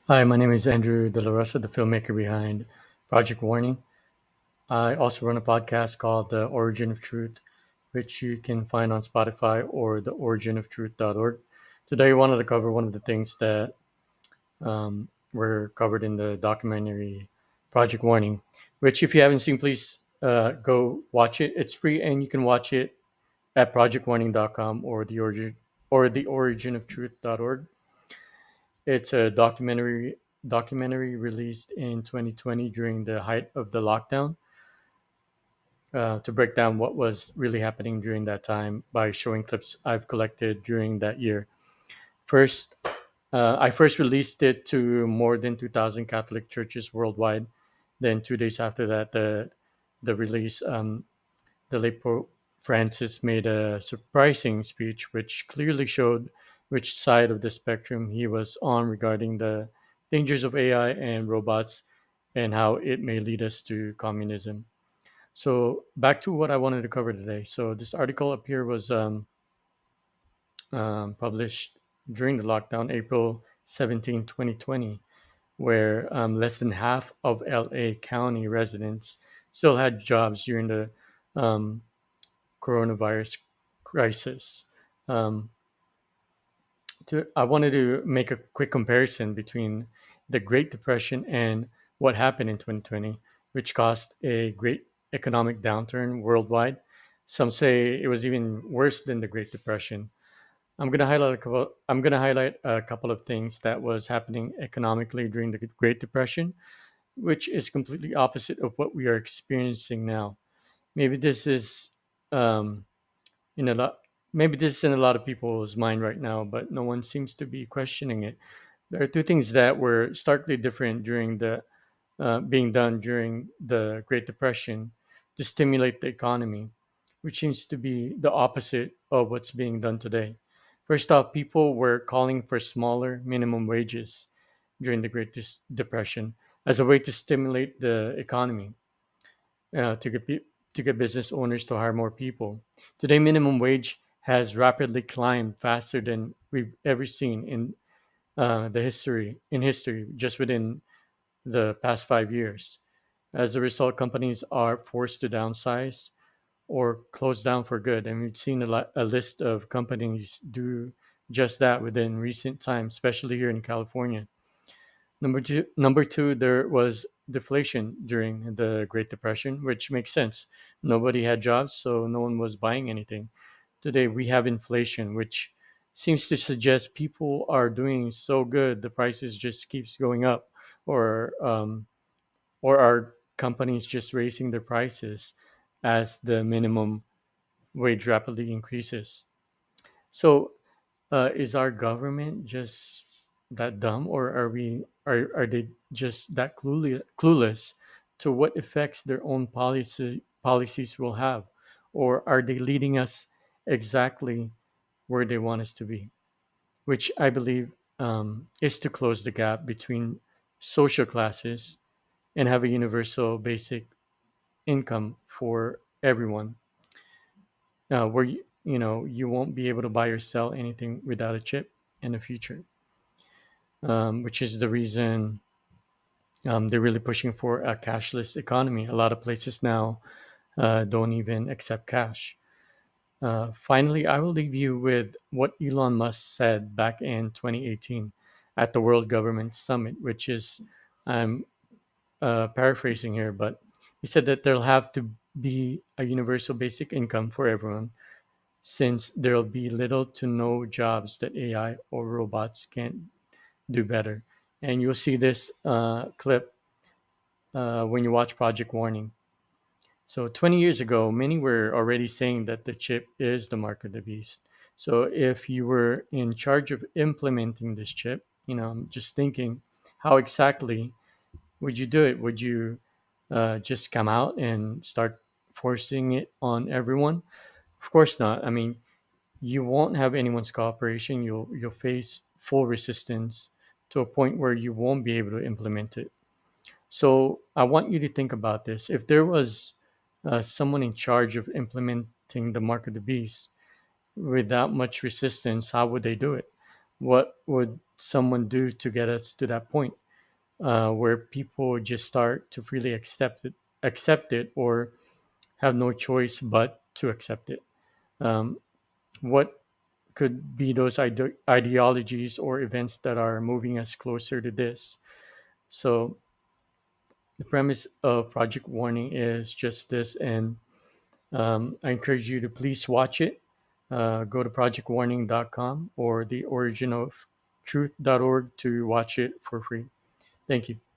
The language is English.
Hi, my name is Andrew De La Rosa, the filmmaker behind Project Warning. I also run a podcast called The Origin of Truth, which you can find on Spotify or theoriginoftruth.org. Today, I wanted to cover one of the things that were covered in the documentary Project Warning, which, if you haven't seen, please go watch it. It's free, and you can watch it at projectwarning.com or theoriginoftruth.org. It's a documentary released in 2020 during the height of the lockdown, to break down what was really happening during that time by showing clips I've collected during that year. First, I first released it to more than 2,000 Catholic churches worldwide. Then 2 days after that, the release, the late Pope Francis made a surprising speech, which clearly showed which side of the spectrum he was on regarding the dangers of AI and robots and how it may lead us to communism. So, back to what I wanted to cover today. So, this article up here was published during the lockdown, April 17, 2020, where less than half of LA County residents still had jobs during the um, coronavirus crisis. Um, I wanted to make a quick comparison between the Great Depression and what happened in 2020, which caused a great economic downturn worldwide. Some say it was even worse than the Great Depression. I'm going to highlight a couple of things that was happening economically during the Great Depression, which is completely opposite of what we are experiencing now. Maybe this is um, in a lot maybe this is in a lot of people's mind right now, but no one seems to be questioning it. There are two things that were starkly different during the being done during the Great Depression to stimulate the economy, which seems to be the opposite of what's being done today. First off, people were calling for smaller minimum wages during the Depression as a way to stimulate the economy, to get business owners to hire more people. Today, minimum wage has rapidly climbed faster than we've ever seen in history, just within the past 5 years. As a result, companies are forced to downsize or close down for good, and we've seen a list of companies do just that within recent times, especially here in California. Number two, there was deflation during the Great Depression, which makes sense. Nobody had jobs, so no one was buying anything. Today we have inflation, which seems to suggest people are doing so good, the prices just keeps going up, or are companies just raising their prices as the minimum wage rapidly increases. So, is our government just that dumb, or are they just that clueless to what effects their own policies will have, or are they leading us exactly where they want us to be? Which I believe is to close the gap between social classes and have a universal basic income for everyone, where you won't be able to buy or sell anything without a chip in the future, which is the reason they're really pushing for a cashless economy. A lot of places now don't even accept cash. Finally, I will leave you with what Elon Musk said back in 2018 at the World Government Summit, which is, I'm paraphrasing here, but he said that there'll have to be a universal basic income for everyone, since there'll be little to no jobs that AI or robots can't do better. And you'll see this clip when you watch Project Warning. So 20 years ago, many were already saying that the chip is the mark of the beast. So if you were in charge of implementing this chip, I'm just thinking, how exactly would you do it? Would you just come out and start forcing it on everyone? Of course not. I mean, you won't have anyone's cooperation. You'll face full resistance to a point where you won't be able to implement it. So I want you to think about this. If there was someone in charge of implementing the mark of the beast without much resistance, how would they do it? What would someone do to get us to that point where people just start to freely accept it, or have no choice but to accept it? Um, what could be those ideologies or events that are moving us closer to this? So the premise of Project Warning is just this, and I encourage you to please watch it. Go to projectwarning.com or the origin of truth.org to watch it for free. Thank you.